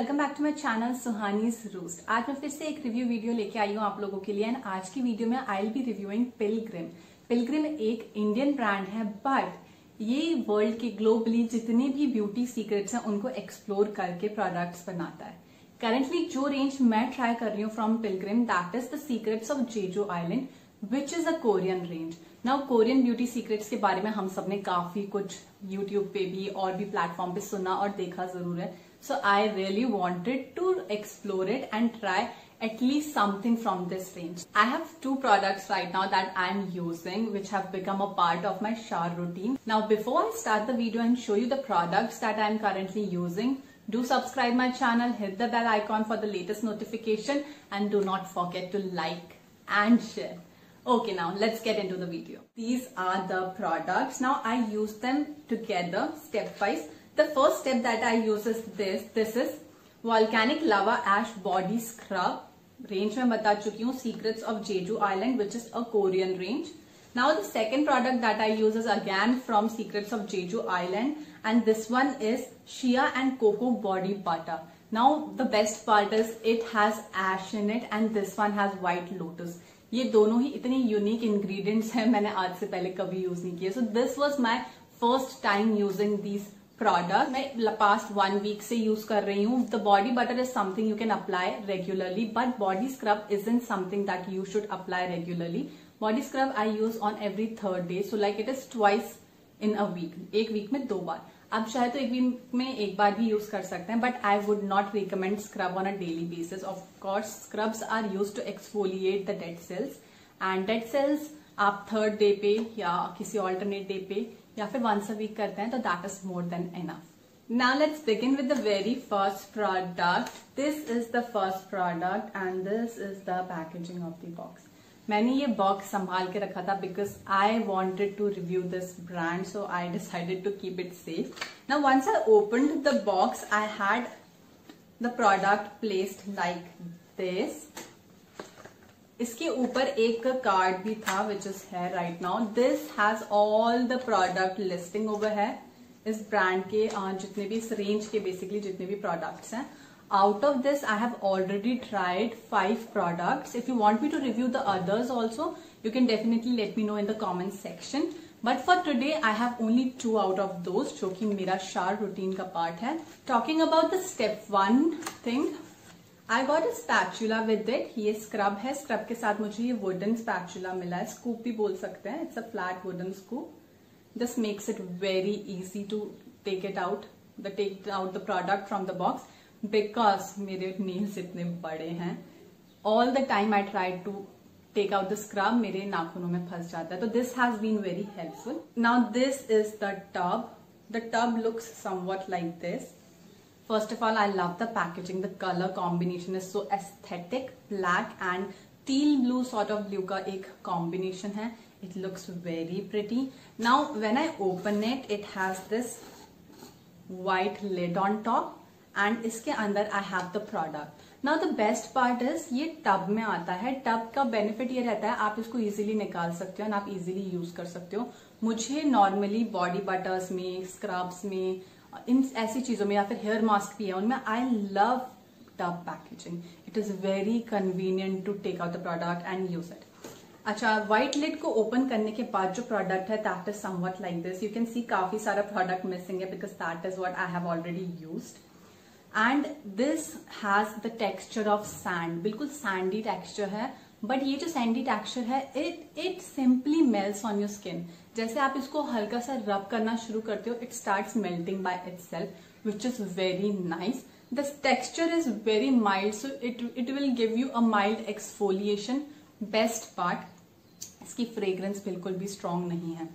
Welcome back to my channel Suhani's roast. आज मैं फिर से एक रिव्यू वीडियो लेके आई हूँ आप लोगों के लिए। एंड आज की वीडियो में I will be reviewing Pilgrim. Pilgrim एक इंडियन ब्रांड है, बट ये वर्ल्ड के ग्लोबली जितने भी ब्यूटी सीक्रेट्स हैं उनको एक्सप्लोर करके प्रोडक्ट्स बनाता है। करंटली जो रेंज मैं ट्राई कर रही हूँ from Pilgrim, that is the secrets of Jeju island, which is a Korean range. Now Korean beauty secrets के बारे में हम सबने काफी कुछ यूट्यूब पे भी और भी प्लेटफॉर्म पे सुना और देखा जरूर है। So I really wanted to explore it and try at least something from this range. I have two products right now that I'm using which have become a part of my shower routine. Now before I start the video and show you the products that I'm currently using, do subscribe my channel, hit the bell icon for the latest notification and do not forget to like and share. Okay, now let's get into the video. These are the products. Now I use them together step-wise. The first step that I use is this. This is Volcanic Lava Ash Body Scrub. Range में बता चुकी हूँ, Secrets of Jeju Island, which is a Korean range. Now the second product that I use is again from Secrets of Jeju Island, and this one is Shea and Cocoa Body Butter. Now the best part is it has ash in it, and this one has White Lotus. ये दोनों ही इतने unique ingredients हैं, मैंने आज से पहले कभी use नहीं किए. So this was my first time using these product. मैं पास्ट 1 वीक से यूज कर रही हूँ. The body butter is something you can apply regularly, but body scrub isn't something that you should apply regularly. Body scrub I use on every third day, so like it is twice in a week. एक week में 2 बार. आप चाहे तो एक week में एक बार भी use कर सकते हैं, but I would not recommend scrub on a daily basis. Of course scrubs are use to exfoliate the dead cells, and dead cells आप थर्ड डे पे या किसी ऑल्टरनेट डे पे या फिर वंस अ वीक करते हैं, तो that is more than enough. Now let's begin with the very first product. This is the first product and this is the packaging of the box. मैंने ये box संभाल के रखा था because I wanted to review this brand, so I decided to keep it safe. Now once I opened the box, I had the product placed like this. इसके ऊपर एक card भी था विच इज है right now. This has all the product listing over है. इस brand के जितने भी, इस रेंज के बेसिकली जितने भी प्रोडक्ट्स हैं. Out of this I have already tried 5 products. If you want me to review the others also, you can definitely let me know in the comment section. But for today I have only 2 out of those जो कि मेरा shower routine का part है. Talking about the step 1 thing, I got a spatula with it. ये scrub है. Scrub के साथ मुझे ये वुडन स्पैचुला मिला है. स्कूप भी बोल सकते हैं. It's a flat wooden scoop. This makes it very easy to take out the product from the box, because मेरे नेल्स इतने बड़े हैं. All the time I try to take out the scrub, मेरे नाखूनों में फंस जाता है. तो this has been very helpful. Now this is the tub. The tub looks somewhat like this. First of all, I love the packaging. The color combination is so aesthetic. Black and teal blue sort of blue का एक combination है. It looks very pretty. Now, when I open it, it has this white lid on top, and इसके अंदर I have the product. Now, the best part is ये tub में आता है. Tub का बेनिफिट ये रहता है, आप इसको इजीली निकाल सकते हो और आप इजीली यूज कर सकते हो. मुझे नॉर्मली बॉडी बटर्स में, स्क्रब्स में, इन ऐसी चीजों में, या फिर हेयर मास्क भी है उनमें, I love tub packaging. It is very convenient to take out the product and use it. अच्छा, व्हाइट लिड को ओपन करने के बाद जो प्रोडक्ट है that is something like this. You can see काफी सारा प्रोडक्ट मिसिंग है because that is what I have already used. And this has the texture of sand. बिल्कुल सैंडी टेक्सचर है, बट ये जो सैंडी टेक्सचर है, it simply melts on your skin. जैसे आप इसको हल्का सा रब करना शुरू करते हो, it starts melting by itself, which is very nice. The texture is very mild, so it will give you a mild exfoliation. Best part, इसकी फ्रेग्रेंस बिल्कुल भी स्ट्रॉन्ग नहीं है.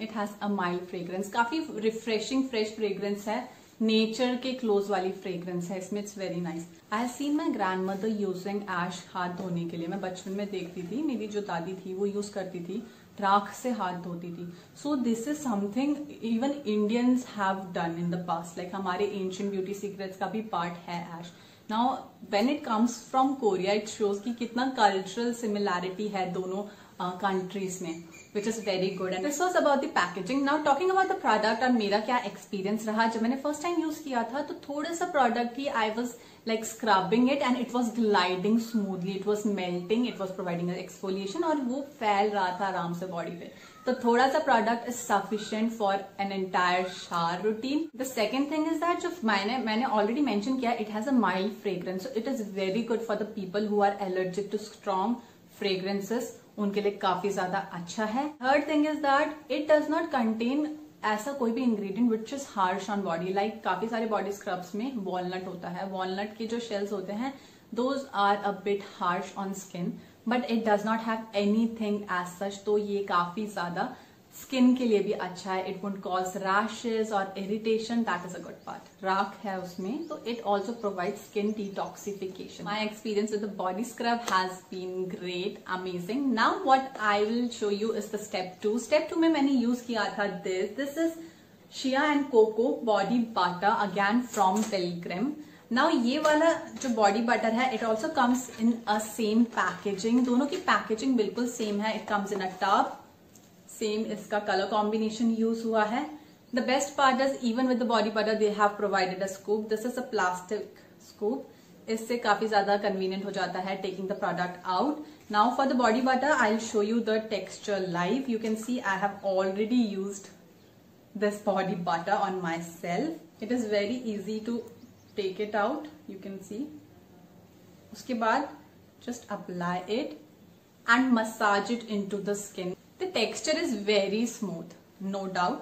It has a mild fragrance. काफी refreshing fresh fragrance है. Nature के close वाली fragrance है इसमें. It's very nice. I have seen my grandmother using ऐश हाथ धोने के लिए. मैं बचपन में देखती थी, मेरी जो दादी थी वो यूज करती थी, राख से हाथ धोती थी. So this is something even Indians have done in the past. Like हमारे एंशिएंट ब्यूटी सीक्रेट्स का भी पार्ट है ऐश. Now when it comes from Korea, it shows कि कितना कल्चरल सिमिलैरिटी है दोनों कंट्रीज में. which is very good. And this was about the packaging. Now talking about the product और मेरा क्या experience रहा जब मैंने first time use किया था, तो थोड़ा सा product की I was like scrubbing it and it was gliding smoothly, it was melting, it was providing an exfoliation और वो फैल रहा था आराम से body पे. तो थोड़ा सा product is sufficient for an entire shower routine. The second thing is that जो मैंने already mentioned किया, it has a mild fragrance, so it is very good for the people who are allergic to strong fragrances. उनके लिए काफी ज्यादा अच्छा है. Third thing is that it does not contain ऐसा कोई भी ingredient which is harsh on body. Like काफी सारे बॉडी स्क्रब्स में वॉलनट होता है. वॉलनट के जो शेल्स होते हैं those are a bit harsh on skin, but it does not have anything as such. तो ये काफी ज्यादा स्किन के लिए भी अच्छा है. इट वोंट कॉज रैशेज और irritation. That is a good part. राख है उसमें, तो it also provide skin detoxification. My experience with the body scrub has been great, amazing. Now what I will show you is the step 2. Step 2 में मैंने use किया था this is shea and cocoa body butter, again from Pilgrim. Now ये वाला जो body butter है it also comes in a same packaging. दोनों की पैकेजिंग बिल्कुल सेम है. It comes in a tub. Same इसका कलर कॉम्बिनेशन यूज हुआ है. The best part is even with the body butter they have provided a scoop. This is a plastic scoop. इससे काफी ज्यादा कन्वीनियंट हो जाता है taking the product out. Now for the body butter I will show you the texture live. You can C I have already used this body butter on my self. It is very easy to take it out. You can see. उसके बाद just apply it and massage it into the skin. The texture is very smooth, no doubt.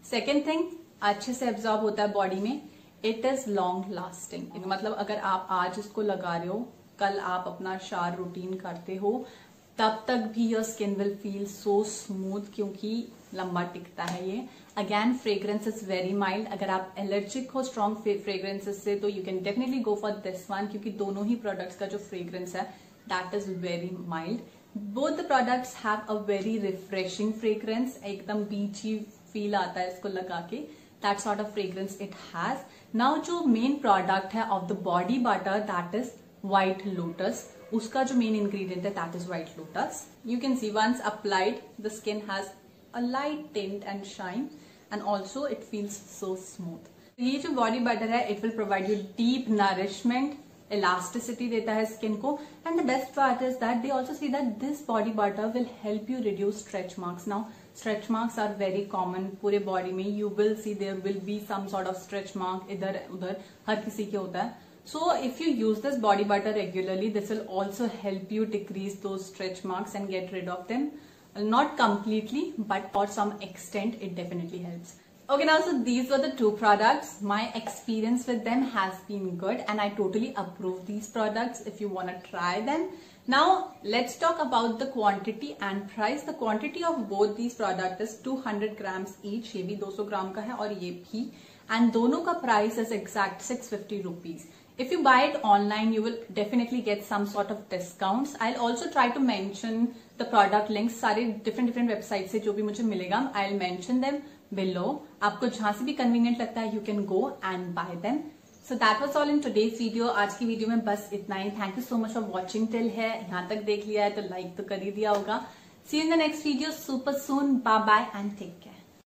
Second thing, अच्छे से absorb होता है body में. It is long lasting. मतलब अगर आप आज इसको लगा रहे हो, कल आप अपना शावर रूटीन करते हो, तब तक भी your skin will feel so smooth क्योंकि लंबा टिकता है ये. Again, fragrance is very mild. अगर आप एलर्जिक हो strong fragrances से तो you can definitely go for this one क्योंकि दोनों ही products का जो fragrance है that is very mild. Both the products have a very refreshing fragrance. एकदम beachy feel आता है इसको लगा के. That sort of fragrance it has. Now जो main product है of the body butter that is white lotus. उसका जो main ingredient है that is white lotus. You can see once applied the skin has a light tint and shine and also it feels so smooth. ये जो body butter है it will provide you deep nourishment. Elasticity देता है skin को. And the best part is that they also see that this body butter will help you reduce stretch marks. Now stretch marks are very common पूरे body में. You will see there will be some sort of stretch mark इधर उधर, हर किसी के होता है. So if you use this body butter regularly this will also help you decrease those stretch marks and get rid of them. Not completely, but for some extent it definitely helps. Okay, now so these were the two products. My experience with them has been good and I totally approve these products if you want to try them. Now let's talk about the quantity and price. The quantity of both these products is 200 grams each. ये भी 200 ग्राम का है और ये भी. And दोनों का price is exact 650 rupees. If you buy it online, you will definitely get some sort of discounts. I'll also try to mention the product links. सारे different websites से जो भी मुझे मिलेगा, I'll mention them below. आपको जहां से भी convenient लगता है, you can go and buy them. So that was all in today's video. आज की वीडियो में बस इतना ही. Thank you so much for watching till here. यहाँ तक देख लिया है तो like तो कर ही दिया होगा. See you in the next video super soon. Bye bye and take care.